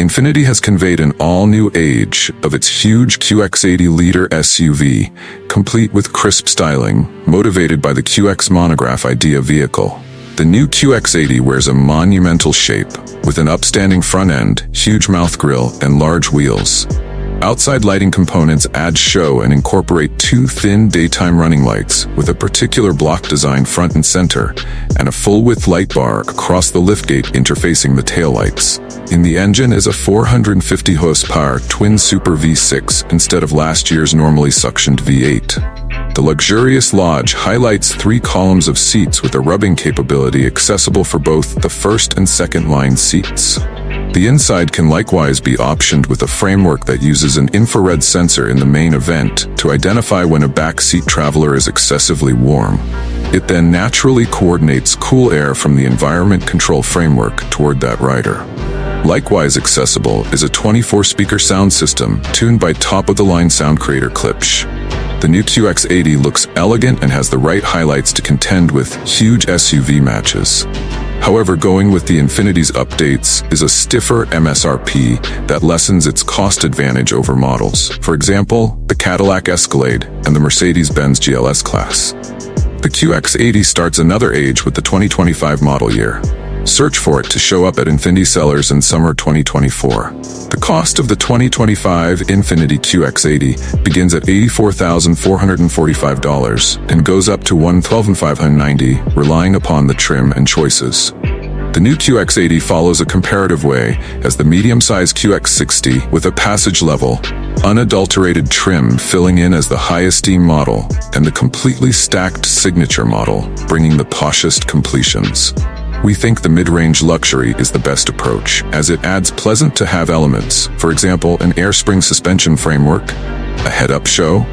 Infiniti has conveyed an all-new age of its huge QX80 liter SUV, complete with crisp styling, motivated by the QX monograph idea vehicle. The new QX80 wears a monumental shape, with an upstanding front end, huge mouth grille, and large wheels. Outside lighting components add show and incorporate two thin daytime running lights with a particular block design front and center, and a full-width light bar across the liftgate interfacing the taillights. In the engine is a 450 horsepower twin Super V6 instead of last year's normally suctioned V8. The luxurious lodge highlights 3 columns of seats with a rubbing capability accessible for both the first and second line seats. The inside can likewise be optioned with a framework that uses an infrared sensor in the main event to identify when a backseat traveler is excessively warm. It then naturally coordinates cool air from the environment control framework toward that rider. Likewise accessible is a 24-speaker sound system tuned by top-of-the-line sound creator Klipsch. The new QX80 looks elegant and has the right highlights to contend with huge SUV matches. However, going with the Infiniti's updates is a stiffer MSRP that lessens its cost advantage over models. For example, the Cadillac Escalade and the Mercedes-Benz GLS class. The QX80 starts another age with the 2025 model year. Search for it to show up at Infiniti sellers in summer 2024. The cost of the 2025 Infiniti QX80 begins at $84,445 and goes up to $112,590, relying upon the trim and choices. The new QX80 follows a comparative way as the medium-sized QX60 with a passage-level, unadulterated trim filling in as the high-esteem model and the completely stacked signature model, bringing the poshest completions. We think the mid-range luxury is the best approach, as it adds pleasant-to-have elements, for example, an air spring suspension framework, a head-up show,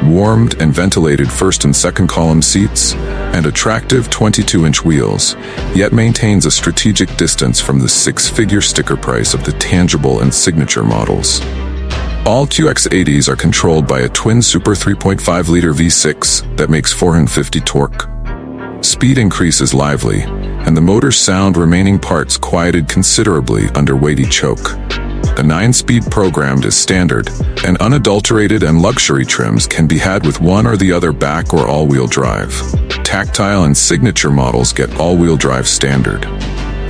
warmed and ventilated first and second column seats, and attractive 22-inch wheels, yet maintains a strategic distance from the 6-figure sticker price of the tangible and signature models. All QX80s are controlled by a twin Super 3.5-liter V6 that makes 450 torque. Speed increase is lively, and the motor's sound remaining parts quieted considerably under weighty choke. The 9-speed programmed is standard, and unadulterated and luxury trims can be had with one or the other back or all-wheel drive. Tactile and signature models get all-wheel drive standard.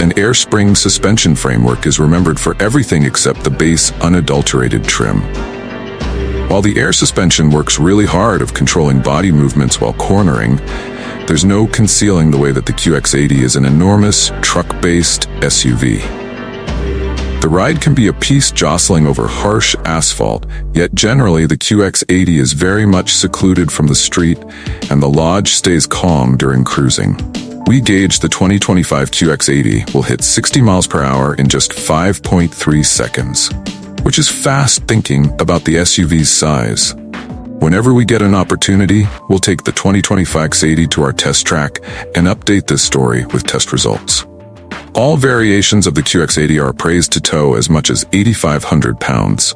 An air spring suspension framework is remembered for everything except the base unadulterated trim. While the air suspension works really hard of controlling body movements while cornering, there's no concealing the way that the QX80 is an enormous, truck-based SUV. The ride can be a piece jostling over harsh asphalt, yet generally the QX80 is very much secluded from the street, and the lodge stays calm during cruising. We gauge the 2025 QX80 will hit 60 miles per hour in just 5.3 seconds, which is fast thinking about the SUV's size. Whenever we get an opportunity, we'll take the 2025 QX80 to our test track and update this story with test results. All variations of the QX80 are appraised to tow as much as 8,500 pounds.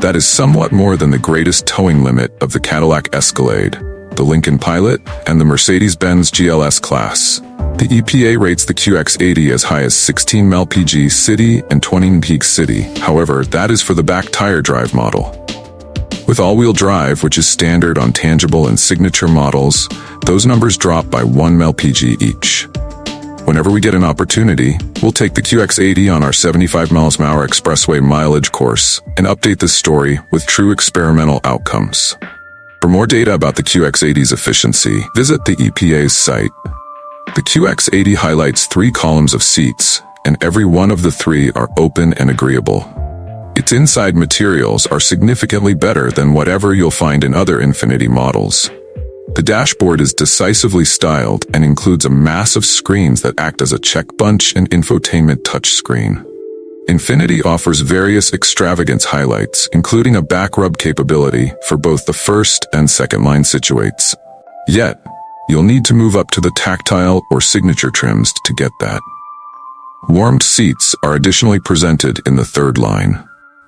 That is somewhat more than the greatest towing limit of the Cadillac Escalade, the Lincoln Pilot, and the Mercedes-Benz GLS class. The EPA rates the QX80 as high as 16 mpg city and 20 mpg city. However, that is for the back tire drive model. With all-wheel drive, which is standard on tangible and signature models, those numbers drop by 1 mpg each. Whenever we get an opportunity, we'll take the QX80 on our 75 mph expressway mileage course and update this story with true experimental outcomes. For more data about the QX80's efficiency, visit the EPA's site. The QX80 highlights 3 columns of seats, and every one of the 3 are open and agreeable. Its inside materials are significantly better than whatever you'll find in other Infiniti models. The dashboard is decisively styled and includes a massive screens that act as a check bunch and infotainment touchscreen. Infiniti offers various extravagance highlights, including a back rub capability for both the first and second line situates. Yet, you'll need to move up to the tactile or signature trims to get that. Warmed seats are additionally presented in the third line.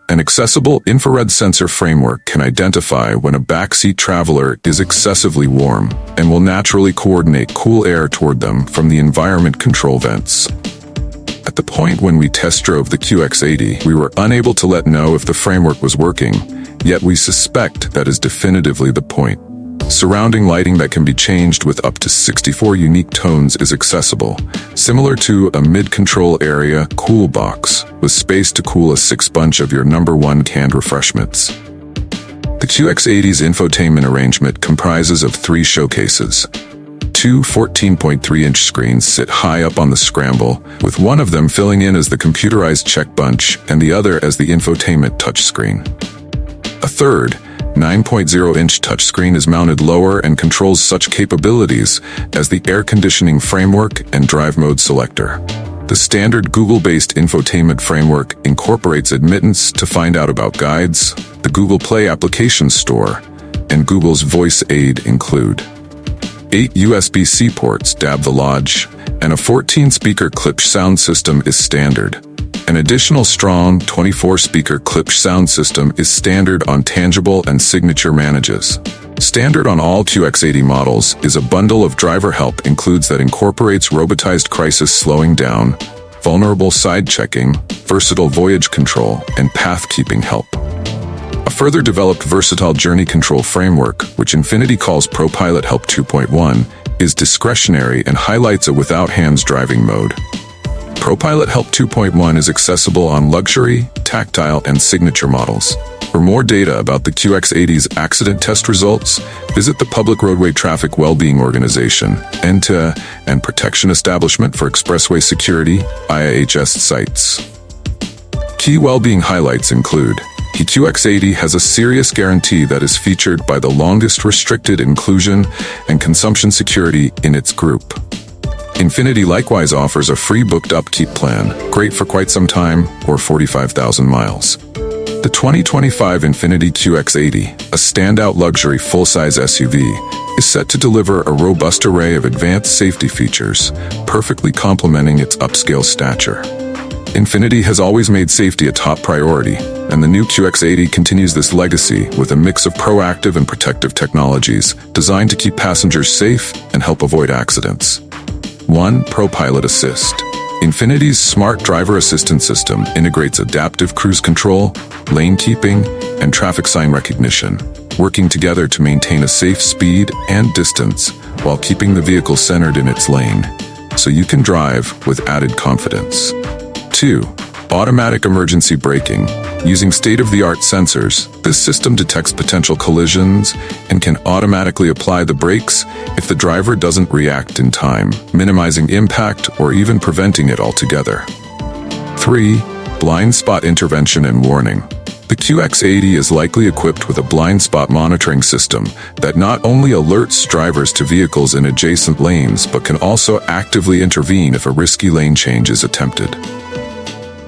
An accessible infrared sensor framework can identify when a backseat traveler is excessively warm and will naturally coordinate cool air toward them from the environment control vents. At the point when we test drove the QX80, we were unable to let know if the framework was working, yet we suspect that is definitively the point. Surrounding lighting that can be changed with up to 64 unique tones is accessible, similar to a mid-control area cool box, with space to cool a 6-bunch of your #1 canned refreshments. The QX80's infotainment arrangement comprises of 3 showcases. 2 14.3-inch screens sit high up on the scramble, with one of them filling in as the computerized check bunch and the other as the infotainment touchscreen. A third, 9.0-inch touchscreen is mounted lower and controls such capabilities as the air conditioning framework and drive mode selector. The standard Google-based infotainment framework incorporates admittance to find out about guides, the Google Play application store, and Google's voice aid include 8 USB-C ports dab the lodge, and a 14-speaker Klipsch sound system is standard. An additional strong 24-speaker Klipsch sound system is standard on Tangible and Signature Manages. Standard on all QX80 models is a bundle of driver help includes that incorporates robotized crisis slowing down, vulnerable side checking, versatile voyage control, and path keeping help. A further developed versatile journey control framework, which Infiniti calls ProPilot Help 2.1, is discretionary and highlights a without hands driving mode. ProPilot Help 2.1 is accessible on luxury, tactile, and signature models. For more data about the QX80's accident test results, visit the Public Roadway Traffic Wellbeing Organization, ENTA, and Protection Establishment for Expressway Security, IIHS sites. Key well-being highlights include: the QX80 has a serious guarantee that is featured by the longest restricted inclusion and consumption security in its group. Infiniti likewise offers a free booked upkeep plan, great for quite some time, or 45,000 miles. The 2025 Infiniti QX80, a standout luxury full-size SUV, is set to deliver a robust array of advanced safety features, perfectly complementing its upscale stature. Infiniti has always made safety a top priority, and the new QX80 continues this legacy with a mix of proactive and protective technologies designed to keep passengers safe and help avoid accidents. 1. ProPilot Assist. Infiniti's smart driver assistance system integrates adaptive cruise control, lane keeping, and traffic sign recognition, working together to maintain a safe speed and distance while keeping the vehicle centered in its lane, so you can drive with added confidence. 2. Automatic emergency braking. Using state-of-the-art sensors, this system detects potential collisions and can automatically apply the brakes if the driver doesn't react in time, minimizing impact or even preventing it altogether. 3. Blind spot intervention and warning. The QX80 is likely equipped with a blind spot monitoring system that not only alerts drivers to vehicles in adjacent lanes but can also actively intervene if a risky lane change is attempted.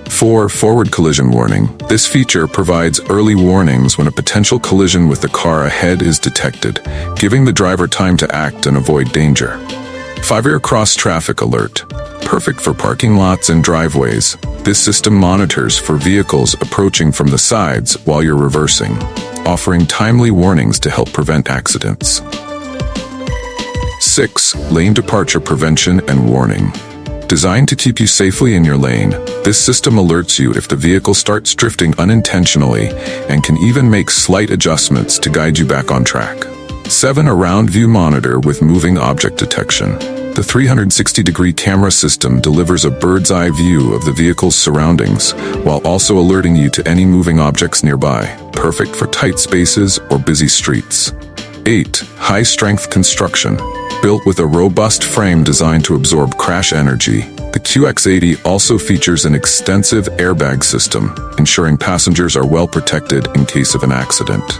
4. Forward collision warning. This feature provides early warnings when a potential collision with the car ahead is detected, giving the driver time to act and avoid danger. 5. Rear cross traffic alert. Perfect for parking lots and driveways, this system monitors for vehicles approaching from the sides while you're reversing, offering timely warnings to help prevent accidents. 6. Lane departure prevention and warning. Designed to keep you safely in your lane, this system alerts you if the vehicle starts drifting unintentionally and can even make slight adjustments to guide you back on track. 7. A round view monitor with moving object detection. The 360-degree camera system delivers a bird's-eye view of the vehicle's surroundings while also alerting you to any moving objects nearby, perfect for tight spaces or busy streets. 8. High-strength construction. Built with a robust frame designed to absorb crash energy, the QX80 also features an extensive airbag system, ensuring passengers are well protected in case of an accident.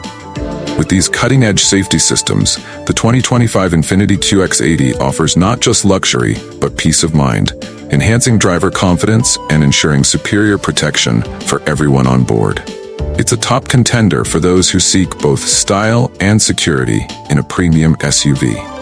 With these cutting-edge safety systems, the 2025 Infiniti QX80 offers not just luxury, but peace of mind, enhancing driver confidence and ensuring superior protection for everyone on board. It's a top contender for those who seek both style and security in a premium SUV.